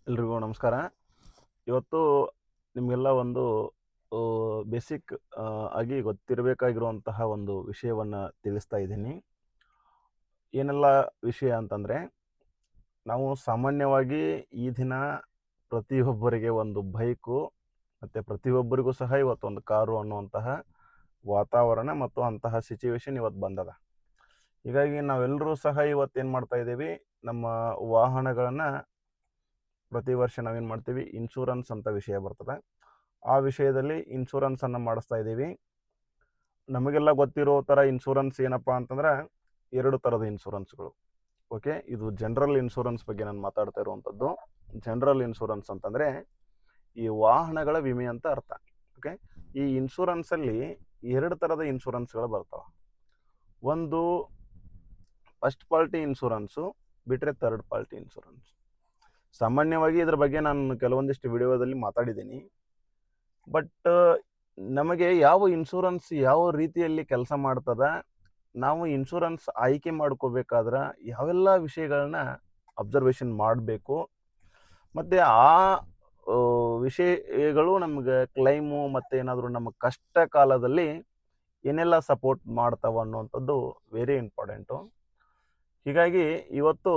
ಎಲ್ರಿಗೂ ನಮಸ್ಕಾರ. ಇವತ್ತು ನಿಮಗೆಲ್ಲ ಒಂದು ಬೇಸಿಕ್ ಆಗಿ ಗೊತ್ತಿರಬೇಕಾಗಿರುವಂತಹ ಒಂದು ವಿಷಯವನ್ನು ತಿಳಿಸ್ತಾ ಇದ್ದೀನಿ. ಏನೆಲ್ಲ ವಿಷಯ ಅಂತಂದರೆ, ನಾವು ಸಾಮಾನ್ಯವಾಗಿ ಈ ದಿನ ಪ್ರತಿಯೊಬ್ಬರಿಗೆ ಒಂದು ಬೈಕು ಮತ್ತು ಪ್ರತಿಯೊಬ್ಬರಿಗೂ ಸಹ ಇವತ್ತೊಂದು ಕಾರು ಅನ್ನುವಂತಹ ವಾತಾವರಣ ಮತ್ತು ಅಂತಹ ಸಿಚುವೇಶನ್ ಇವತ್ತು ಬಂದದ. ಹೀಗಾಗಿ ನಾವೆಲ್ಲರೂ ಸಹ ಇವತ್ತೇನು ಮಾಡ್ತಾ ಇದ್ದೀವಿ, ನಮ್ಮ ವಾಹನಗಳನ್ನು ಪ್ರತಿ ವರ್ಷ ನಾವೇನು ಮಾಡ್ತೀವಿ, ಇನ್ಶೂರೆನ್ಸ್ ಅಂತ ವಿಷಯ ಬರ್ತದೆ. ಆ ವಿಷಯದಲ್ಲಿ ಇನ್ಶೂರೆನ್ಸನ್ನು ಮಾಡಿಸ್ತಾ ಇದ್ದೀವಿ. ನಮಗೆಲ್ಲ ಗೊತ್ತಿರೋ ಥರ ಇನ್ಶೂರೆನ್ಸ್ ಏನಪ್ಪ ಅಂತಂದ್ರೆ, 2 ಥರದ ಇನ್ಶೂರೆನ್ಸ್ಗಳು. ಓಕೆ, ಇದು ಜನರಲ್ ಇನ್ಶೂರೆನ್ಸ್ ಬಗ್ಗೆ ನಾನು ಮಾತಾಡ್ತಾ ಇರುವಂಥದ್ದು. ಜನರಲ್ ಇನ್ಶೂರೆನ್ಸ್ ಅಂತಂದರೆ ಈ ವಾಹನಗಳ ವಿಮೆ ಅಂತ ಅರ್ಥ. ಓಕೆ, ಈ ಇನ್ಶೂರೆನ್ಸಲ್ಲಿ 2 ಥರದ ಇನ್ಶೂರೆನ್ಸ್ಗಳು ಬರ್ತಾವೆ. ಒಂದು ಫಸ್ಟ್ ಪಾರ್ಟಿ ಇನ್ಶೂರೆನ್ಸು ಬಿಟ್ಟರೆ ಥರ್ಡ್ ಪಾರ್ಟಿ ಇನ್ಶೂರೆನ್ಸ್. ಸಾಮಾನ್ಯವಾಗಿ ಇದ್ರ ಬಗ್ಗೆ ನಾನು ಕೆಲವೊಂದಿಷ್ಟು ವಿಡಿಯೋದಲ್ಲಿ ಮಾತಾಡಿದ್ದೀನಿ. ಬಟ್ ನಮಗೆ ಯಾವ ಇನ್ಶೂರೆನ್ಸ್ ಯಾವ ರೀತಿಯಲ್ಲಿ ಕೆಲಸ ಮಾಡ್ತದೆ, ನಾವು ಇನ್ಶೂರೆನ್ಸ್ ಆಯ್ಕೆ ಮಾಡ್ಕೋಬೇಕಾದ್ರೆ ಯಾವೆಲ್ಲ ವಿಷಯಗಳನ್ನ ಅಬ್ಸರ್ವೇಷನ್ ಮಾಡಬೇಕು, ಮತ್ತು ಆ ವಿಷಯಗಳು ನಮಗೆ ಕ್ಲೈಮು ಮತ್ತು ಏನಾದರೂ ನಮ್ಮ ಕಷ್ಟ ಕಾಲದಲ್ಲಿ ಏನೆಲ್ಲ ಸಪೋರ್ಟ್ ಮಾಡ್ತಾವೆ ಅನ್ನುವಂಥದ್ದು ವೆರಿ ಇಂಪಾರ್ಟೆಂಟು. ಹೀಗಾಗಿ ಇವತ್ತು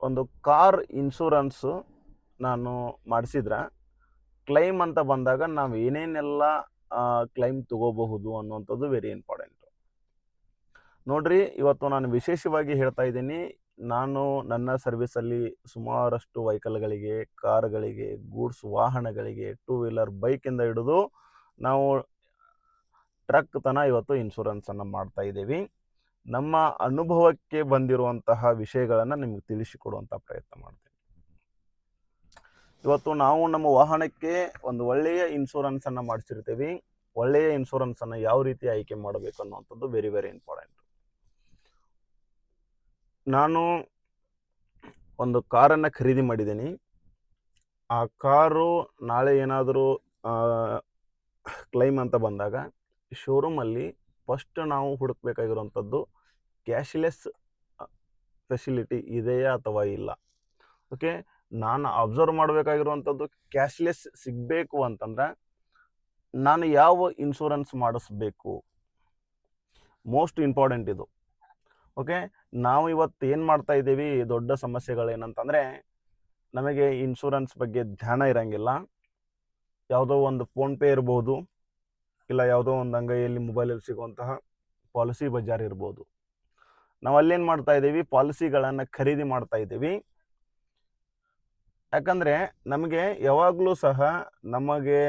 ಒಂದು ಕಾರ್ ಇನ್ಶೂರೆನ್ಸು ನಾನು ಮಾಡಿಸಿದ್ರೆ ಕ್ಲೈಮ್ ಅಂತ ಬಂದಾಗ ನಾವು ಏನೇನೆಲ್ಲ ಕ್ಲೈಮ್ ತಗೋಬಹುದು ಅನ್ನುವಂಥದ್ದು ವೆರಿ ಇಂಪಾರ್ಟೆಂಟು. ನೋಡ್ರಿ, ಇವತ್ತು ನಾನು ವಿಶೇಷವಾಗಿ ಹೇಳ್ತಾ ಇದ್ದೀನಿ. ನಾನು ನನ್ನ ಸರ್ವಿಸಲ್ಲಿ ಸುಮಾರಷ್ಟು ವೆಹಿಕಲ್ಗಳಿಗೆ, ಕಾರುಗಳಿಗೆ, ಗೂಡ್ಸ್ ವಾಹನಗಳಿಗೆ, ಟೂ ವೀಲರ್ ಬೈಕಿಂದ ಹಿಡಿದು ನಾವು ಟ್ರಕ್ ತನಕ ಇವತ್ತು ಇನ್ಶೂರೆನ್ಸನ್ನು ಮಾಡ್ತಾ ಇದ್ದೀವಿ. ನಮ್ಮ ಅನುಭವಕ್ಕೆ ಬಂದಿರುವಂತಹ ವಿಷಯಗಳನ್ನು ನಿಮಗೆ ತಿಳಿಸಿಕೊಡುವಂಥ ಪ್ರಯತ್ನ ಮಾಡ್ತೀನಿ. ಇವತ್ತು ನಾವು ನಮ್ಮ ವಾಹನಕ್ಕೆ ಒಂದು ಒಳ್ಳೆಯ ಇನ್ಶೂರೆನ್ಸನ್ನು ಮಾಡಿಸಿರ್ತೀವಿ. ಒಳ್ಳೆಯ ಇನ್ಶೂರೆನ್ಸನ್ನು ಯಾವ ರೀತಿ ಆಯ್ಕೆ ಮಾಡಬೇಕು ಅನ್ನುವಂಥದ್ದು ವೆರಿ ವೆರಿ ಇಂಪಾರ್ಟೆಂಟ್. ನಾನು ಒಂದು ಕಾರನ್ನು ಖರೀದಿ ಮಾಡಿದ್ದೀನಿ. ಆ ಕಾರು ನಾಳೆ ಏನಾದರೂ ಕ್ಲೈಮ್ ಅಂತ ಬಂದಾಗ ಶೋರೂಮಲ್ಲಿ ಫಸ್ಟ್ ನಾವು ಹುಡುಕಬೇಕಾಗಿರುವಂಥದ್ದು ಕ್ಯಾಶ್ಲೆಸ್ ಫೆಸಿಲಿಟಿ ಇದೆಯಾ ಅಥವಾ ಇಲ್ಲ. ಓಕೆ, ನಾನು ಅಬ್ಸರ್ವ್ ಮಾಡಬೇಕಾಗಿರುವಂಥದ್ದು ಕ್ಯಾಶ್ಲೆಸ್ ಸಿಗಬೇಕು ಅಂತಂದ್ರೆ ನಾನು ಯಾವ ಇನ್ಶೂರೆನ್ಸ್ ಮಾಡಿಸ್ಬೇಕು, ಮೋಸ್ಟ್ ಇಂಪಾರ್ಟೆಂಟ್ ಇದು. ಓಕೆ, ನಾವು ಇವತ್ತು ಏನು ಮಾಡ್ತಾ ಇದ್ದೀವಿ, ದೊಡ್ಡ ಸಮಸ್ಯೆಗಳೇನಂತಂದರೆ ನಮಗೆ ಇನ್ಶೂರೆನ್ಸ್ ಬಗ್ಗೆ ಧ್ಯಾನ ಇರೋಂಗಿಲ್ಲ. ಯಾವುದೋ ಒಂದು ಫೋನ್ಪೇ ಇರ್ಬೋದು, ಇಲ್ಲ ಯಾವುದೋ ಒಂದು ಅಂಗೈಯಲ್ಲಿ ಮೊಬೈಲಲ್ಲಿ ಸಿಗುವಂತಹ ಪಾಲಿಸಿ ಬಜಾರ್ ಇರ್ಬೋದು. ನಾವು ಅಲ್ಲೇನು ಮಾಡ್ತಾ ಇದ್ದೀವಿ, ಪಾಲಿಸಿಗಳನ್ನು ಖರೀದಿ ಮಾಡ್ತಾ ಇದ್ದೀವಿ. ಯಾಕಂದರೆ ನಮಗೆ ಯಾವಾಗಲೂ ಸಹ ನಮಗೆ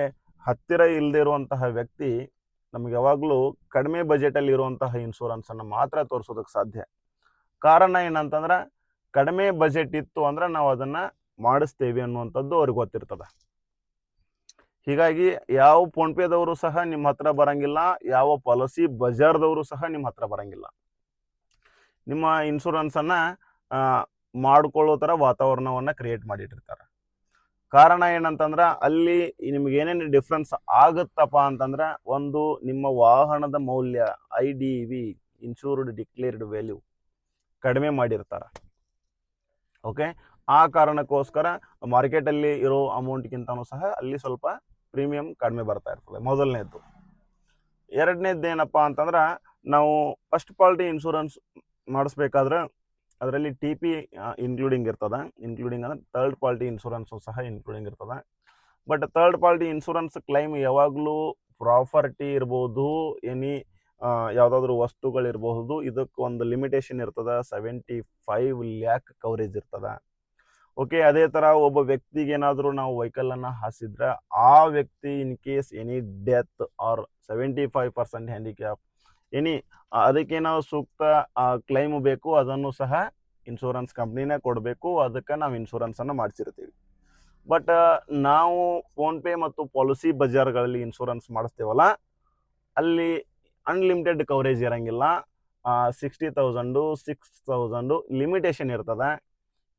ಹತ್ತಿರ ಇಲ್ಲದೆ ಇರುವಂತಹ ವ್ಯಕ್ತಿ ನಮಗೆ ಯಾವಾಗಲೂ ಕಡಿಮೆ ಬಜೆಟಲ್ಲಿ ಇರುವಂತಹ ಇನ್ಶೂರೆನ್ಸನ್ನು ಮಾತ್ರ ತೋರಿಸೋದಕ್ಕೆ ಸಾಧ್ಯ. ಕಾರಣ ಏನಂತಂದ್ರೆ, ಕಡಿಮೆ ಬಜೆಟ್ ಇತ್ತು ಅಂದ್ರೆ ನಾವು ಅದನ್ನು ಮಾಡಿಸ್ತೇವೆ ಅನ್ನುವಂಥದ್ದು ಅವ್ರಿಗೆ ಗೊತ್ತಿರ್ತದೆ. ಹೀಗಾಗಿ ಯಾವ ಫೋನ್ಪೇದವರು ಸಹ ನಿಮ್ಮ ಹತ್ರ ಬರೋಂಗಿಲ್ಲ, ಯಾವ ಪಾಲಿಸಿ ಬಜಾರ್ದವರು ಸಹ ನಿಮ್ಮ ಹತ್ರ ಬರೋಂಗಿಲ್ಲ. ನಿಮ್ಮ ಇನ್ಶೂರೆನ್ಸನ್ನು ಮಾಡ್ಕೊಳ್ಳೋ ಥರ ವಾತಾವರಣವನ್ನು ಕ್ರಿಯೇಟ್ ಮಾಡಿಟ್ಟಿರ್ತಾರೆ. ಕಾರಣ ಏನಂತಂದ್ರೆ, ಅಲ್ಲಿ ನಿಮ್ಗೆ ಏನೇನು ಡಿಫ್ರೆನ್ಸ್ ಆಗುತ್ತಪ್ಪ ಅಂತಂದ್ರೆ, ಒಂದು ನಿಮ್ಮ ವಾಹನದ ಮೌಲ್ಯ IDV ಇನ್ಶೂರ್ಡ್ ಡಿಕ್ಲೇರ್ಡ್ ವ್ಯಾಲ್ಯೂ ಕಡಿಮೆ ಮಾಡಿರ್ತಾರೆ. ಓಕೆ, ಆ ಕಾರಣಕ್ಕೋಸ್ಕರ ಮಾರ್ಕೆಟಲ್ಲಿ ಇರೋ ಅಮೌಂಟ್ಗಿಂತನೂ ಸಹ ಅಲ್ಲಿ ಸ್ವಲ್ಪ ಪ್ರೀಮಿಯಂ ಕಡಿಮೆ ಬರ್ತಾ ಇರ್ತದೆ. ಮೊದಲನೇದ್ದು. ಎರಡನೇದ್ದು ಏನಪ್ಪ ಅಂತಂದ್ರೆ, ನಾವು ಫಸ್ಟ್ ಪಾರ್ಟಿ ಇನ್ಶೂರೆನ್ಸ್ ಮಾಡಿಸ್ಬೇಕಾದ್ರೆ ಅದರಲ್ಲಿ TP ಇನ್ಕ್ಲೂಡಿಂಗ್ ಇರ್ತದೆ. ಇನ್ಕ್ಲೂಡಿಂಗ್ ಅಂದರೆ ಥರ್ಡ್ ಪಾರ್ಟಿ ಇನ್ಶೂರೆನ್ಸು ಸಹ ಇನ್ಕ್ಲೂಡಿಂಗ್ ಇರ್ತದೆ. But third party insurance claim ಯಾವಾಗಲೂ ಪ್ರಾಪರ್ಟಿ ಇರ್ಬೋದು, ಯಾವುದಾದ್ರೂ ವಸ್ತುಗಳಿರಬಹುದು, ಇದಕ್ಕೆ ಒಂದು ಲಿಮಿಟೇಷನ್ ಇರ್ತದೆ. 75 ಲ್ಯಾಕ್ ಕವರೇಜ್ ಇರ್ತದೆ. ಓಕೆ, ಅದೇ ಥರ ಒಬ್ಬ ವ್ಯಕ್ತಿಗೆ ಏನಾದರೂ ನಾವು ವೆಹಿಕಲನ್ನು ಹಾಸಿದ್ರೆ ಆ ವ್ಯಕ್ತಿ in case any death or 75% handicap ಅದಕ್ಕೇನಾದ್ರು ಸೂಕ್ತ ಕ್ಲೈಮು ಬೇಕು, ಅದನ್ನು ಸಹ ಇನ್ಶೂರೆನ್ಸ್ ಕಂಪ್ನಿನೇ ಕೊಡಬೇಕು. ಅದಕ್ಕೆ ನಾವು ಇನ್ಶೂರೆನ್ಸನ್ನು ಮಾಡಿಸಿರ್ತೀವಿ. ಬಟ್ ನಾವು ಫೋನ್ಪೇ ಮತ್ತು ಪಾಲಿಸಿ ಬಜಾರ್ಗಳಲ್ಲಿ ಇನ್ಶೂರೆನ್ಸ್ ಮಾಡಿಸ್ತೇವಲ್ಲ, ಅಲ್ಲಿ ಅನ್ಲಿಮಿಟೆಡ್ ಕವರೇಜ್ ಇರೋಂಗಿಲ್ಲ. 60,000 6,000 ಲಿಮಿಟೇಷನ್ ಇರ್ತದೆ.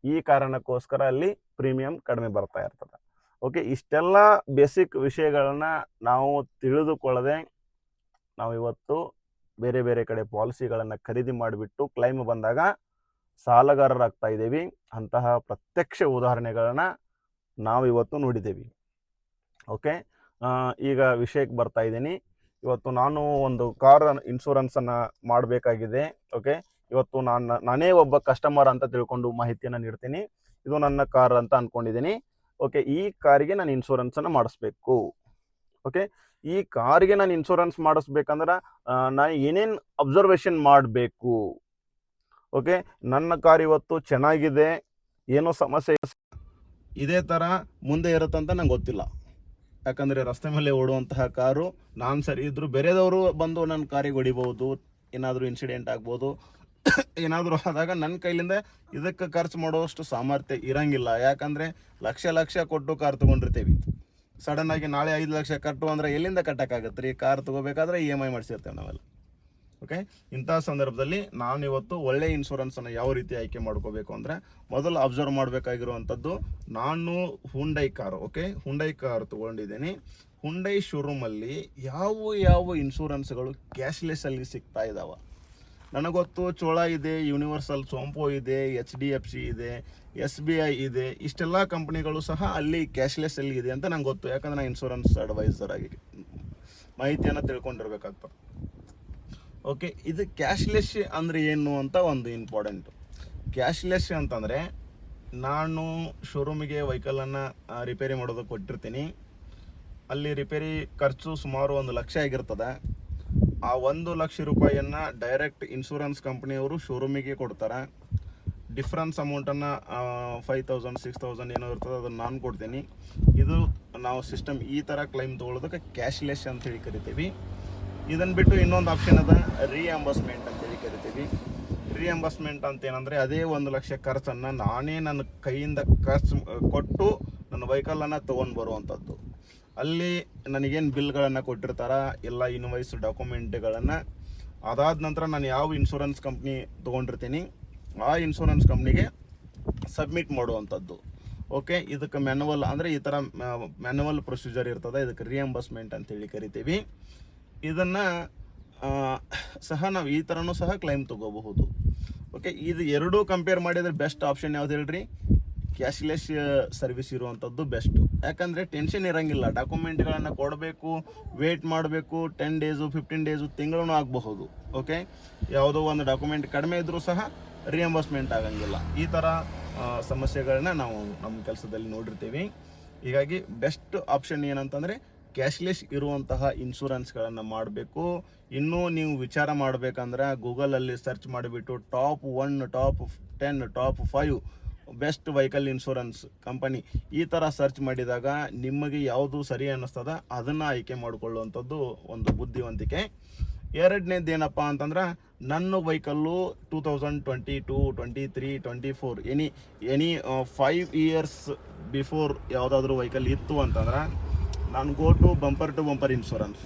ಈ ಕಾರಣಕ್ಕೋಸ್ಕರ ಅಲ್ಲಿ ಪ್ರೀಮಿಯಂ ಕಡಿಮೆ ಬರ್ತಾ ಇರ್ತದೆ. ಓಕೆ, ಇಷ್ಟೆಲ್ಲ ಬೇಸಿಕ್ ವಿಷಯಗಳನ್ನು ನಾವು ತಿಳಿದುಕೊಳ್ಳದೆ ನಾವು ಇವತ್ತು ಬೇರೆ ಬೇರೆ ಕಡೆ ಪಾಲಿಸಿಗಳನ್ನು ಖರೀದಿ ಮಾಡಿಬಿಟ್ಟು ಕ್ಲೈಮ್ ಬಂದಾಗ ಸಾಲಗಾರರಾಗ್ತಾ ಇದ್ದೀವಿ. ಅಂತಹ ಪ್ರತ್ಯಕ್ಷ ಉದಾಹರಣೆಗಳನ್ನ ನಾವು ಇವತ್ತು ನೋಡಿದ್ದೇವೆ. ಓಕೆ, ಈಗ ವಿಷಯಕ್ಕೆ ಬರ್ತಾ ಇದ್ದೀನಿ. ಇವತ್ತು ನಾನು ಒಂದು ಕಾರ್ ಇನ್ಶೂರೆನ್ಸನ್ನು ಮಾಡಬೇಕಾಗಿದೆ. ಓಕೆ, ಇವತ್ತು ನಾನೇ ಒಬ್ಬ ಕಸ್ಟಮರ್ ಅಂತ ತಿಳ್ಕೊಂಡು ಮಾಹಿತಿಯನ್ನು ನೀಡ್ತೀನಿ. ಇದು ನನ್ನ ಕಾರ್ ಅಂತ ಅಂದ್ಕೊಂಡಿದ್ದೀನಿ. ಓಕೆ, ಈ ಕಾರಿಗೆ ನಾನು ಇನ್ಶೂರೆನ್ಸನ್ನು ಮಾಡಿಸ್ಬೇಕು. ಓಕೆ, ಈ ಕಾರಿಗೆ ನಾನು ಇನ್ಶೂರೆನ್ಸ್ ಮಾಡಿಸ್ಬೇಕಂದ್ರೆ ನಾನು ಏನೇನು ಅಬ್ಸರ್ವೇಷನ್ ಮಾಡಬೇಕು? ಓಕೆ, ನನ್ನ ಕಾರ್ ಇವತ್ತು ಚೆನ್ನಾಗಿದೆ, ಏನೋ ಸಮಸ್ಯೆ ಇದೇ ಥರ ಮುಂದೆ ಇರುತ್ತಂತ ನಂಗೆ ಗೊತ್ತಿಲ್ಲ. ಯಾಕಂದರೆ ರಸ್ತೆ ಮೇಲೆ ಓಡುವಂತಹ ಕಾರು ನಾನು ಸರಿ ಇದ್ದರೂ ಬೇರೆದವರು ಬಂದು ನನ್ನ ಕಾರಿಗೆ ಹೊಡಿಬೋದು, ಏನಾದರೂ ಇನ್ಸಿಡೆಂಟ್ ಆಗ್ಬೋದು. ಏನಾದರೂ ಆದಾಗ ನನ್ನ ಕೈಲಿಂದ ಇದಕ್ಕೆ ಖರ್ಚು ಮಾಡೋಷ್ಟು ಸಾಮರ್ಥ್ಯ ಇರಂಗಿಲ್ಲ. ಯಾಕಂದರೆ ಲಕ್ಷ ಕೊಟ್ಟು ಕಾರ್ ತೊಗೊಂಡಿರ್ತೀವಿ. ಸಡನ್ನಾಗಿ ನಾಳೆ 5 ಲಕ್ಷ ಕಟ್ಟು ಅಂದರೆ ಎಲ್ಲಿಂದ ಕಟ್ಟೋಕ್ಕಾಗತ್ತೆ ರೀ? ಕಾರ್ ತೊಗೋಬೇಕಾದ್ರೆ EMI ಮಾಡಿಸಿರ್ತೇವೆ ನಾವೆಲ್ಲ. ಓಕೆ, ಇಂಥ ಸಂದರ್ಭದಲ್ಲಿ ನಾನಿವತ್ತು ಒಳ್ಳೆ ಇನ್ಶೂರೆನ್ಸನ್ನು ಯಾವ ರೀತಿ ಆಯ್ಕೆ ಮಾಡ್ಕೋಬೇಕು ಅಂದರೆ, ಮೊದಲು ಅಬ್ಸರ್ವ್ ಮಾಡಬೇಕಾಗಿರುವಂಥದ್ದು, ನಾನು Hyundai car, okay, Hyundai car ತೊಗೊಂಡಿದ್ದೀನಿ. ಹುಂಡೈ ಶೋರೂಮಲ್ಲಿ ಯಾವ ಇನ್ಶೂರೆನ್ಸ್ಗಳು ಕ್ಯಾಶ್ಲೆಸ್ಸಲ್ಲಿ ಸಿಗ್ತಾ ಇದ್ದಾವೆ? ನನಗೊತ್ತು ಚೋಳ ಇದೆ, ಯೂನಿವರ್ಸಲ್ ಸೋಂಪೋ ಇದೆ, HDFC ಇದೆ, SBI ಇದೆ. ಇಷ್ಟೆಲ್ಲ ಕಂಪ್ನಿಗಳು ಸಹ ಅಲ್ಲಿ ಕ್ಯಾಶ್ಲೆಸ್ಸಲ್ಲಿ ಇದೆ ಅಂತ ನಂಗೆ ಗೊತ್ತು. ಯಾಕಂದರೆ ನಾನು ಇನ್ಶೂರೆನ್ಸ್ ಅಡ್ವೈಸರ್ ಆಗಿ ಮಾಹಿತಿಯನ್ನು ತಿಳ್ಕೊಂಡಿರ್ಬೇಕಾಗ್ತದೆ. ಓಕೆ, ಇದು ಕ್ಯಾಶ್ಲೆಸ್ ಅಂದರೆ ಏನು ಅಂತ ಒಂದು ಇಂಪಾರ್ಟೆಂಟು. ಕ್ಯಾಶ್ಲೆಸ್ ಅಂತಂದರೆ, ನಾನು ಶೋರೂಮಿಗೆ ವೆಹಿಕಲನ್ನು ರಿಪೇರಿ ಮಾಡೋದಕ್ಕೆ ಕೊಟ್ಟಿರ್ತೀನಿ. ಅಲ್ಲಿ ರಿಪೇರಿ ಖರ್ಚು ಸುಮಾರು 1 ಲಕ್ಷ ಆಗಿರ್ತದೆ. ಆ 1 ಲಕ್ಷ ರೂಪಾಯಿಯನ್ನು ಡೈರೆಕ್ಟ್ ಇನ್ಶೂರೆನ್ಸ್ ಕಂಪ್ನಿಯವರು ಶೋರೂಮಿಗೆ ಕೊಡ್ತಾರೆ. ಡಿಫ್ರೆನ್ಸ್ ಅಮೌಂಟನ್ನು 5000 6000 ಏನೋ ಇರ್ತದೆ, ಅದನ್ನು ನಾನು ಕೊಡ್ತೀನಿ. ಇದು ನಾವು ಸಿಸ್ಟಮ್ ಈ ಥರ ಕ್ಲೈಮ್ ತೊಗೊಳೋದಕ್ಕೆ ಕ್ಯಾಶ್ಲೆಸ್ ಅಂತೇಳಿ ಕರಿತೀವಿ. ಇದನ್ನು ಬಿಟ್ಟು ಇನ್ನೊಂದು ಆಪ್ಷನ್ ಅದ, ರೀಎಂಬರ್ಸ್ಮೆಂಟ್ ಅಂತೇಳಿ ಕರಿತೀವಿ. ರೀಎಂಬರ್ಸ್ಮೆಂಟ್ ಅಂತ ಏನಂದರೆ, ಅದೇ 1 ಲಕ್ಷ ಖರ್ಚನ್ನು ನಾನೇ ನನ್ನ ಕೈಯಿಂದ ಖರ್ಚು ಕೊಟ್ಟು ನನ್ನ ವೆಹಿಕಲನ್ನು ತೊಗೊಂಡು ಬರುವಂಥದ್ದು. ಅಲ್ಲಿ ನನಗೇನು ಬಿಲ್ಗಳನ್ನು ಕೊಟ್ಟಿರ್ತಾರ, ಎಲ್ಲ ಇನ್ವಾಯ್ಸ್ ಡಾಕ್ಯುಮೆಂಟ್ಗಳನ್ನು, ಅದಾದ ನಂತರ ನಾನು ಯಾವ ಇನ್ಶೂರೆನ್ಸ್ ಕಂಪ್ನಿ ತೊಗೊಂಡಿರ್ತೀನಿ ಆ ಇನ್ಶೂರೆನ್ಸ್ ಕಂಪ್ನಿಗೆ ಸಬ್ಮಿಟ್ ಮಾಡುವಂಥದ್ದು. ಓಕೆ, ಇದಕ್ಕೆ ಮ್ಯಾನುವಲ್ ಅಂದರೆ ಈ ಥರ ಮ್ಯಾನುವಲ್ ಪ್ರೊಸೀಜರ್ ಇರ್ತದೆ. ಇದಕ್ಕೆ ರೀಎಂಬರ್ಸ್ಮೆಂಟ್ ಅಂತೇಳಿ ಕರಿತೀವಿ. ಇದನ್ನು ಸಹ ನಾವು ಈ ಥರನೂ ಸಹ ಕ್ಲೈಮ್ ತೊಗೋಬಹುದು. ಓಕೆ, ಇದು ಎರಡೂ ಕಂಪೇರ್ ಮಾಡಿದರೆ ಬೆಸ್ಟ್ ಆಪ್ಷನ್ ಯಾವ್ದು ಹೇಳ್ರಿ? ಕ್ಯಾಶ್ಲೆಸ್ ಸರ್ವಿಸ್ ಇರುವಂಥದ್ದು ಬೆಸ್ಟು. ಯಾಕಂದರೆ ಟೆನ್ಷನ್ ಇರೋಂಗಿಲ್ಲ. ಡಾಕ್ಯುಮೆಂಟ್ಗಳನ್ನು ಕೊಡಬೇಕು, ವೇಟ್ ಮಾಡಬೇಕು, 10 ಡೇಸು 15 ಡೇಸು ತಿಂಗಳೂ ಆಗಬಹುದು. ಓಕೆ, ಯಾವುದೋ ಒಂದು ಡಾಕ್ಯುಮೆಂಟ್ ಕಡಿಮೆ ಇದ್ದರೂ ಸಹ ರಿಯಂಬರ್ಸ್ಮೆಂಟ್ ಆಗಂಗಿಲ್ಲ. ಈ ಥರ ಸಮಸ್ಯೆಗಳನ್ನ ನಾವು ನಮ್ಮ ಕೆಲಸದಲ್ಲಿ ನೋಡಿರ್ತೀವಿ. ಹೀಗಾಗಿ ಬೆಸ್ಟ್ ಆಪ್ಷನ್ ಏನಂತಂದರೆ ಕ್ಯಾಶ್ಲೆಸ್ ಇರುವಂತಹ ಇನ್ಶೂರೆನ್ಸ್ಗಳನ್ನು ಮಾಡಬೇಕು. ಇನ್ನೂ ನೀವು ವಿಚಾರ ಮಾಡಬೇಕಂದ್ರೆ ಗೂಗಲಲ್ಲಿ ಸರ್ಚ್ ಮಾಡಿಬಿಟ್ಟು top 1, top 10, top 5 best vehicle insurance company ಈ ಥರ ಸರ್ಚ್ ಮಾಡಿದಾಗ ನಿಮಗೆ ಯಾವುದು ಸರಿ ಅನ್ನಿಸ್ತದ ಅದನ್ನು ಆಯ್ಕೆ ಮಾಡಿಕೊಳ್ಳುವಂಥದ್ದು ಒಂದು ಬುದ್ಧಿವಂತಿಕೆ. ಎರಡನೇದು ಏನಪ್ಪ ಅಂತಂದ್ರೆ, ನನ್ನ ವೆಹಿಕಲ್ಲು 2022, 23, 24 ಎನಿ 5 ಇಯರ್ಸ್ ಬಿಫೋರ್ ಯಾವುದಾದ್ರೂ ವೆಹಿಕಲ್ ಇತ್ತು ಅಂತಂದ್ರೆ ನಾನು go to bumper insurance.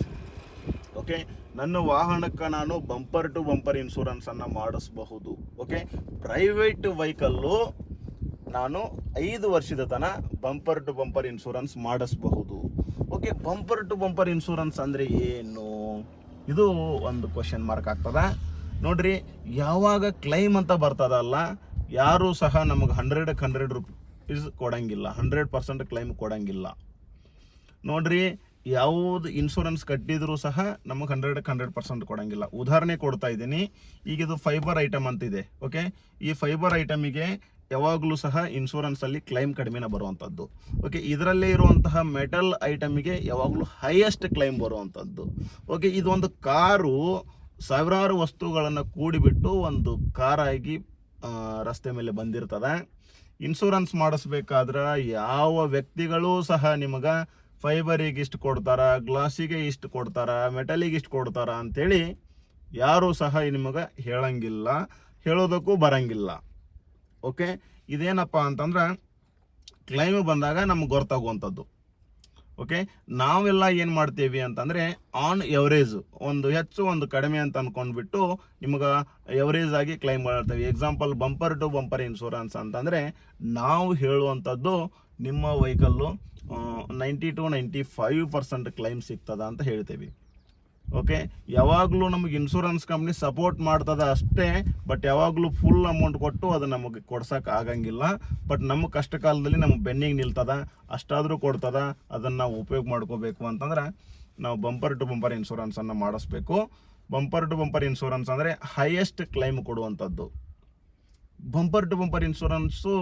Okay, ನನ್ನ ವಾಹನಕ್ಕೆ ನಾನು ಬಂಪರ್ ಟು ಬಂಪರ್ ಇನ್ಶೂರೆನ್ಸನ್ನು ಮಾಡಿಸಬಹುದು. ಓಕೆ, ಪ್ರೈವೇಟ್ ವೆಹಿಕಲ್ಲು ನಾನು 5 ವರ್ಷದ ತನಕ ಬಂಪರ್ ಟು ಬಂಪರ್ ಇನ್ಶೂರೆನ್ಸ್ ಮಾಡಿಸಬಹುದು. Okay, bumper to bumper insurance ಅಂದರೆ ಏನು? ಇದು ಒಂದು ಕ್ವಶನ್ ಮಾರ್ಕ್ ಆಗ್ತದ ನೋಡ್ರಿ. ಯಾವಾಗ ಕ್ಲೈಮ್ ಅಂತ ಬರ್ತದಲ್ಲ, ಯಾರೂ ಸಹ ನಮಗೆ 100% ರೂಪೀಸ್ ಕೊಡಂಗಿಲ್ಲ, 100% ಕ್ಲೈಮ್ ಕೊಡಂಗಿಲ್ಲ ನೋಡ್ರಿ. ಯಾವುದು ಇನ್ಶೂರೆನ್ಸ್ ಕಟ್ಟಿದರೂ ಸಹ ನಮಗೆ 100% ಕೊಡಂಗಿಲ್ಲ. ಉದಾಹರಣೆ ಕೊಡ್ತಾ ಇದ್ದೀನಿ. ಈಗ ಇದು ಫೈಬರ್ ಐಟಮ್ ಅಂತಿದೆ. ಓಕೆ, ಈ ಫೈಬರ್ ಐಟಮಿಗೆ ಯಾವಾಗಲೂ ಸಹ ಇನ್ಶೂರೆನ್ಸಲ್ಲಿ ಕ್ಲೈಮ್ ಕಡಿಮೆನ ಬರುವಂಥದ್ದು. ಓಕೆ, ಇದರಲ್ಲೇ ಇರುವಂತಹ ಮೆಟಲ್ ಐಟಮಿಗೆ ಯಾವಾಗಲೂ ಹೈಯೆಸ್ಟ್ ಕ್ಲೈಮ್ ಬರುವಂಥದ್ದು. ಓಕೆ, ಇದೊಂದು ಕಾರು ಸಾವಿರಾರು ವಸ್ತುಗಳನ್ನು ಕೂಡಿಬಿಟ್ಟು ಒಂದು ಕಾರಾಗಿ ರಸ್ತೆ ಮೇಲೆ ಬಂದಿರ್ತದೆ. ಇನ್ಶೂರೆನ್ಸ್ ಮಾಡಿಸ್ಬೇಕಾದ್ರೆ ಯಾವ ವ್ಯಕ್ತಿಗಳೂ ಸಹ ನಿಮಗೆ ಫೈಬರಿಗೆ ಇಷ್ಟು ಕೊಡ್ತಾರ, ಗ್ಲಾಸಿಗೆ ಇಷ್ಟು ಕೊಡ್ತಾರ, ಮೆಟಲಿಗೆ ಇಷ್ಟು ಕೊಡ್ತಾರ ಅಂಥೇಳಿ ಯಾರೂ ಸಹ ನಿಮಗೆ ಹೇಳಂಗಿಲ್ಲ, ಹೇಳೋದಕ್ಕೂ ಬರಂಗಿಲ್ಲ. ಓಕೆ, ಇದೇನಪ್ಪ ಅಂತಂದ್ರೆ ಕ್ಲೈಮ್ ಬಂದಾಗ ನಮ್ಗೆ ಗೊತ್ತಾಗುವಂಥದ್ದು. ಓಕೆ, ನಾವೆಲ್ಲ ಏನು ಮಾಡ್ತೀವಿ ಅಂತಂದರೆ ಆನ್ ಎವರೇಜ್ ಒಂದು ಹೆಚ್ಚು ಒಂದು ಕಡಿಮೆ ಅಂತ ಅಂದ್ಕೊಂಡ್ಬಿಟ್ಟು ನಿಮ್ಗೆ ಎವರೇಜ್ ಆಗಿ ಕ್ಲೈಮ್ ಮಾಡ್ತೀವಿ. Example bumper to bumper insurance ಅಂತಂದರೆ ನಾವು ಹೇಳುವಂಥದ್ದು ನಿಮ್ಮ ವೆಹಿಕಲ್ಲು 90 to 95% ಕ್ಲೈಮ್ ಸಿಗ್ತದ ಅಂತ ಹೇಳ್ತೀವಿ. ಓಕೆ, ಯಾವಾಗಲೂ ನಮಗೆ ಇನ್ಶೂರೆನ್ಸ್ ಕಂಪ್ನಿ ಸಪೋರ್ಟ್ ಮಾಡ್ತದ ಅಷ್ಟೇ, ಬಟ್ ಯಾವಾಗಲೂ ಫುಲ್ ಅಮೌಂಟ್ ಕೊಟ್ಟು ಅದು ನಮಗೆ ಕೊಡ್ಸೋಕೆ ಆಗಂಗಿಲ್ಲ. ಬಟ್ ನಮ್ಮ ಕಷ್ಟ ಕಾಲದಲ್ಲಿ ನಮ್ಮ ಬೆನ್ನಿಗೆ ನಿಲ್ತದ, ಅಷ್ಟಾದರೂ ಕೊಡ್ತದ. ಅದನ್ನು ನಾವು ಉಪಯೋಗ ಮಾಡ್ಕೋಬೇಕು ಅಂತಂದ್ರೆ ನಾವು ಬಂಪರ್ ಟು ಬಂಪರ್ ಇನ್ಶೂರೆನ್ಸನ್ನು ಮಾಡಿಸ್ಬೇಕು. ಬಂಪರ್ ಟು ಬಂಪರ್ ಇನ್ಶೂರೆನ್ಸ್ ಅಂದರೆ ಹೈಯೆಸ್ಟ್ ಕ್ಲೈಮ್ ಕೊಡುವಂಥದ್ದು. ಬಂಪರ್ ಟು ಬಂಪರ್ ಇನ್ಶೂರೆನ್ಸು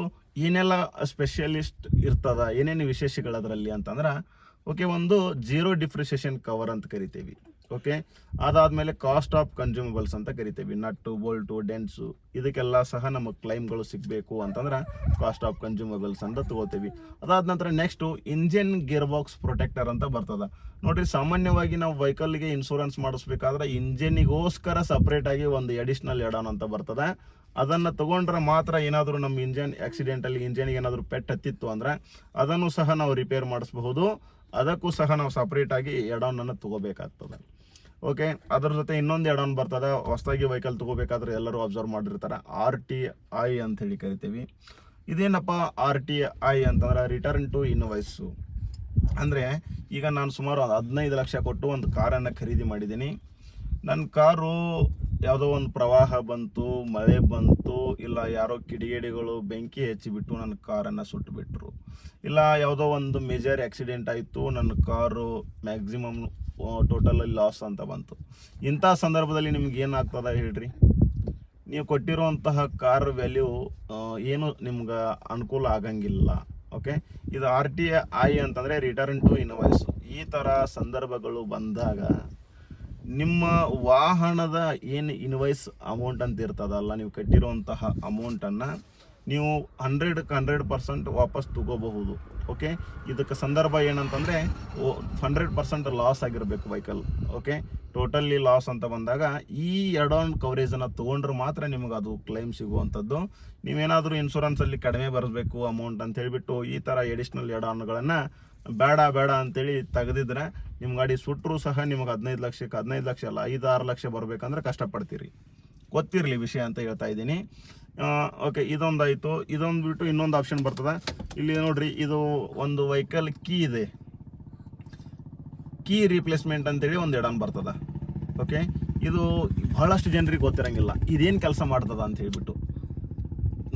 ಏನೆಲ್ಲ ಸ್ಪೆಷಲಿಸ್ಟ್ ಇರ್ತದ, ಏನೇನು ವಿಶೇಷಗಳು ಅದರಲ್ಲಿ ಅಂತಂದ್ರೆ, ಓಕೆ, ಒಂದು ಜೀರೋ ಡಿಪ್ರಿಸಿಯೇಷನ್ ಕವರ್ ಅಂತ ಕರಿತೀವಿ. ಓಕೆ, ಅದಾದಮೇಲೆ ಕಾಸ್ಟ್ ಆಫ್ ಕನ್ಸ್ಯೂಮಬಲ್ಸ್ ಅಂತ ಕರಿತೀವಿ. ನಟ್ಟು, ಬೋಲ್ಟು, ಡೆನ್ಸು, ಇದಕ್ಕೆಲ್ಲ ಸಹ ನಮಗೆ ಕ್ಲೈಮ್ಗಳು ಸಿಗಬೇಕು ಅಂತಂದ್ರೆ ಕಾಸ್ಟ್ ಆಫ್ ಕನ್ಸ್ಯೂಮಬಲ್ಸ್ ಅಂತ ತಗೋತೀವಿ. ಅದಾದ ನಂತರ next engine gear box protector ಅಂತ ಬರ್ತದೆ. ನೋಡಿರಿ, ಸಾಮಾನ್ಯವಾಗಿ ನಾವು ವೆಹಿಕಲ್ಗೆ ಇನ್ಶೂರೆನ್ಸ್ ಮಾಡಿಸ್ಬೇಕಾದ್ರೆ ಇಂಜಿನಿಗೋಸ್ಕರ ಸಪ್ರೇಟಾಗಿ ಒಂದು ಎಡಿಷ್ನಲ್ ಎಡಾನ್ ಅಂತ ಬರ್ತದೆ. ಅದನ್ನು ತೊಗೊಂಡ್ರೆ ಮಾತ್ರ ಏನಾದರೂ ನಮ್ಮ ಆಕ್ಸಿಡೆಂಟಲ್ಲಿ ಇಂಜಿನ್ಗೆ ಏನಾದರೂ ಪೆಟ್ಟು ಹತ್ತಿತ್ತು ಅಂದರೆ ಅದನ್ನು ಸಹ ನಾವು ರಿಪೇರ್ ಮಾಡಿಸ್ಬಹುದು. ಅದಕ್ಕೂ ಸಹ ನಾವು ಸಪ್ರೇಟಾಗಿ ಎಡಾನನ್ನು ತೊಗೋಬೇಕಾಗ್ತದೆ. ಓಕೆ, ಅದರ ಜೊತೆ ಇನ್ನೊಂದು ಎಡಾನ್ ಬರ್ತದೆ. ಹೊಸದಾಗಿ ವೆಹಿಕಲ್ ತೊಗೋಬೇಕಾದ್ರೆ ಎಲ್ಲರೂ ಅಬ್ಸರ್ವ್ ಮಾಡಿರ್ತಾರೆ, RTI ಅಂಥೇಳಿ ಕರಿತೀವಿ. ಇದೇನಪ್ಪ RTI ಅಂತಂದ್ರೆ ರಿಟರ್ನ್ ಟು ಇನ್ವಾಯ್ಸು. ಅಂದರೆ ಈಗ ನಾನು ಸುಮಾರು 15 ಲಕ್ಷ ಕೊಟ್ಟು ಒಂದು ಕಾರನ್ನು ಖರೀದಿ ಮಾಡಿದ್ದೀನಿ. ನನ್ನ ಕಾರು ಯಾವುದೋ ಒಂದು ಪ್ರವಾಹ ಬಂತು, ಮಳೆ ಬಂತು, ಇಲ್ಲ ಯಾರೋ ಕಿಡಿಗೇಡಿಗಳು ಬೆಂಕಿ ಹಚ್ಚಿಬಿಟ್ಟು ನನ್ನ ಕಾರನ್ನು ಸುಟ್ಟುಬಿಟ್ರು, ಇಲ್ಲ ಯಾವುದೋ ಒಂದು ಮೇಜರ್ ಆಕ್ಸಿಡೆಂಟ್ ಆಯಿತು, ನನ್ನ ಕಾರು ಮ್ಯಾಕ್ಸಿಮಮ್ ಟೋಟಲಲ್ಲಿ ಲಾಸ್ ಅಂತ ಬಂತು. ಇಂಥ ಸಂದರ್ಭದಲ್ಲಿ ನಿಮ್ಗೆ ಏನಾಗ್ತದೆ ಹೇಳ್ರಿ? ನೀವು ಕೊಟ್ಟಿರುವಂತಹ ಕಾರ್ ವ್ಯಾಲ್ಯೂ ಏನು ನಿಮ್ಗೆ ಅನುಕೂಲ ಆಗಂಗಿಲ್ಲ. ಓಕೆ, ಇದು RTI ಅಂತಂದರೆ ರಿಟರ್ನ್ ಟು ಇನ್ವಾಯ್ಸು. ಈ ಥರ ಸಂದರ್ಭಗಳು ಬಂದಾಗ ನಿಮ್ಮ ವಾಹನದ ಏನು ಇನ್ವಾಯ್ಸ್ ಅಮೌಂಟ್ ಅಂತ ಇರ್ತದಲ್ಲ, ನೀವು ಕಟ್ಟಿರುವಂತಹ ಅಮೌಂಟನ್ನು ನೀವು 100% ವಾಪಸ್ ತಗೋಬಹುದು. ಓಕೆ, ಇದಕ್ಕೆ ಸಂದರ್ಭ ಏನಂತಂದರೆ 100% ಲಾಸ್ ಆಗಿರಬೇಕು ವೆಹಿಕಲ್. ಓಕೆ, ಟೋಟಲಿ ಲಾಸ್ ಅಂತ ಬಂದಾಗ ಈ ಎಡಾನ್ ಕವರೇಜನ್ನು ತೊಗೊಂಡ್ರೆ ಮಾತ್ರ ನಿಮಗೆ ಅದು ಕ್ಲೈಮ್ ಸಿಗುವಂಥದ್ದು. ನೀವೇನಾದರೂ ಇನ್ಶೂರೆನ್ಸಲ್ಲಿ ಕಡಿಮೆ ಬರಬೇಕು ಅಮೌಂಟ್ ಅಂತ ಹೇಳಿಬಿಟ್ಟು ಈ ಥರ ಎಡಿಷ್ನಲ್ ಎಡಾನ್ಗಳನ್ನು ಬೇಡ ಅಂತೇಳಿ ತೆಗೆದಿದ್ರೆ ನಿಮ್ಮ ಗಾಡಿ ಸುಟ್ಟರೂ ಸಹ ನಿಮಗೆ 15 ಲಕ್ಷ ಅಲ್ಲ 5-6 ಲಕ್ಷ ಬರಬೇಕಂದ್ರೆ ಕಷ್ಟಪಡ್ತೀರಿ. ಗೊತ್ತಿರಲಿ ವಿಷಯ ಅಂತ ಹೇಳ್ತಾ ಇದ್ದೀನಿ. ಓಕೆ, ಇದೊಂದಾಯಿತು. ಇದೊಂದು ಬಿಟ್ಟು ಇನ್ನೊಂದು ಆಪ್ಷನ್ ಬರ್ತದೆ. ಇಲ್ಲಿ ನೋಡ್ರಿ, ಇದು ಒಂದು ವೆಹಿಕಲ್ ಕೀ ಇದೆ, ಕೀ ರೀಪ್ಲೇಸ್ಮೆಂಟ್ ಅಂತೇಳಿ ಒಂದು ಎಡಾನ್ ಬರ್ತದೆ. ಓಕೆ, ಇದು ಬಹಳಷ್ಟು ಜನರಿಗೆ ಗೊತ್ತಿರಂಗಿಲ್ಲ ಇದೇನು ಕೆಲಸ ಮಾಡ್ತದ ಅಂತ ಹೇಳ್ಬಿಟ್ಟು.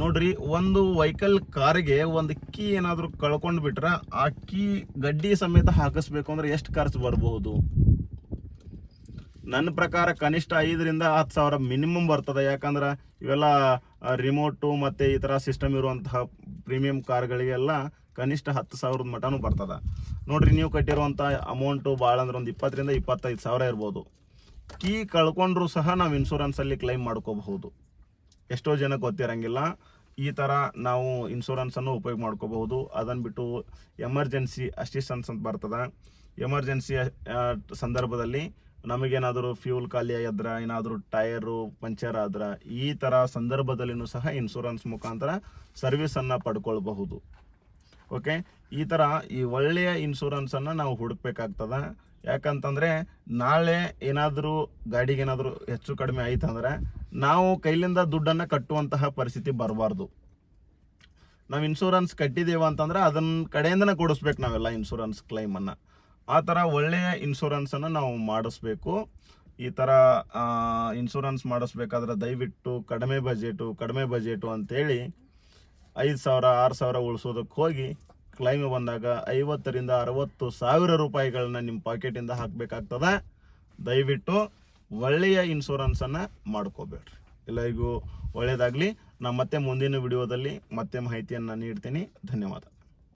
ನೋಡ್ರಿ, ಒಂದು ವೆಹಿಕಲ್ ಕಾರಿಗೆ ಒಂದು ಕೀ ಏನಾದರೂ ಕಳ್ಕೊಂಡು ಬಿಟ್ರೆ ಆ ಕೀ ಗಡ್ಡಿ ಸಮೇತ ಹಾಕಿಸ್ಬೇಕು ಅಂದ್ರೆ ಎಷ್ಟು ಖರ್ಚು ಬರಬಹುದು? ನನ್ನ ಪ್ರಕಾರ ಕನಿಷ್ಠ 5,000 to 10,000 ಮಿನಿಮಮ್ ಬರ್ತದೆ. ಯಾಕಂದ್ರೆ ಇವೆಲ್ಲ ರಿಮೋಟು ಮತ್ತು ಈ ಥರ ಸಿಸ್ಟಮ್ ಇರುವಂತಹ ಪ್ರೀಮಿಯಂ ಕಾರ್ಗಳಿಗೆಲ್ಲ ಕನಿಷ್ಠ 10,000 ಮಟನೂ ಬರ್ತದೆ. ನೋಡ್ರಿ, ನೀವು ಕಟ್ಟಿರುವಂಥ ಅಮೌಂಟು ಭಾಳ ಅಂದ್ರೆ ಒಂದು 20,000 to 25,000 ಇರ್ಬೋದು. ಕೀ ಕಳ್ಕೊಂಡ್ರೂ ಸಹ ನಾವು ಇನ್ಶೂರೆನ್ಸಲ್ಲಿ ಕ್ಲೈಮ್ ಮಾಡ್ಕೋಬಹುದು. ಎಷ್ಟೋ ಜನ ಗೊತ್ತಿರಂಗಿಲ್ಲ. ಈ ಥರ ನಾವು ಇನ್ಶೂರೆನ್ಸನ್ನು ಉಪಯೋಗ ಮಾಡ್ಕೋಬಹುದು. ಅದನ್ನು ಬಿಟ್ಟು ಎಮರ್ಜೆನ್ಸಿ ಅಸಿಸ್ಟೆನ್ಸ್ ಅಂತ ಬರ್ತದೆ. ಎಮರ್ಜೆನ್ಸಿ ಸಂದರ್ಭದಲ್ಲಿ ನಮಗೇನಾದರೂ ಫ್ಯೂಲ್ ಖಾಲಿ ಆಗಿದ್ರೆ, ಏನಾದರೂ ಟೈರು ಪಂಚರ್ ಆದ್ರೆ, ಈ ಥರ ಸಂದರ್ಭದಲ್ಲಿಯೂ ಸಹ ಇನ್ಶೂರೆನ್ಸ್ ಮುಖಾಂತರ ಸರ್ವಿಸನ್ನು ಪಡ್ಕೊಳ್ಬಹುದು. ಓಕೆ, ಈ ಥರ ಈ ಒಳ್ಳೆಯ ಇನ್ಶೂರೆನ್ಸನ್ನು ನಾವು ಹುಡುಕ್ಬೇಕಾಗ್ತದೆ. ಯಾಕಂತಂದರೆ ನಾಳೆ ಏನಾದರೂ ಗಾಡಿಗೆ ಏನಾದರೂ ಹೆಚ್ಚು ಕಡಿಮೆ ಆಯ್ತಂದ್ರೆ ನಾವು ಕೈಲಿಂದ ದುಡ್ಡನ್ನು ಕಟ್ಟುವಂತಹ ಪರಿಸ್ಥಿತಿ ಬರಬಾರ್ದು. ನಾವು ಇನ್ಶೂರೆನ್ಸ್ ಕಟ್ಟಿದ್ದೇವೆ ಅಂತಂದರೆ ಅದನ್ನ ಕಡೆಯಿಂದನೇ ಕೊಡಿಸ್ಬೇಕು ನಾವೆಲ್ಲ ಇನ್ಶೂರೆನ್ಸ್ ಕ್ಲೈಮನ್ನು. ಆ ಥರ ಒಳ್ಳೆಯ ಇನ್ಶೂರೆನ್ಸನ್ನು ನಾವು ಮಾಡಿಸ್ಬೇಕು. ಈ ಥರ ಇನ್ಶೂರೆನ್ಸ್ ಮಾಡಿಸ್ಬೇಕಾದ್ರೆ ದಯವಿಟ್ಟು ಕಡಿಮೆ ಬಜೆಟು ಅಂತೇಳಿ 5,000 6,000 ಉಳಿಸೋದಕ್ಕೆ ಹೋಗಿ ಕ್ಲೈಮ್ ಬಂದಾಗ 50,000 to 60,000 ರೂಪಾಯಿಗಳನ್ನ ನಿಮ್ಮ ಪಾಕೆಟಿಂದ ಹಾಕಬೇಕಾಗ್ತದೆ. ದಯವಿಟ್ಟು ಒಳ್ಳೆಯ ಇನ್ಶೂರೆನ್ಸನ್ನು ಮಾಡ್ಕೋಬೇಡ್ರಿ. ಎಲ್ಲರಿಗೂ ಒಳ್ಳೆಯದಾಗಲಿ. ನಾನು ಮತ್ತೆ ಮುಂದಿನ ವಿಡಿಯೋದಲ್ಲಿ ಮತ್ತೆ ಮಾಹಿತಿಯನ್ನು ನೀಡ್ತೀನಿ. ಧನ್ಯವಾದ.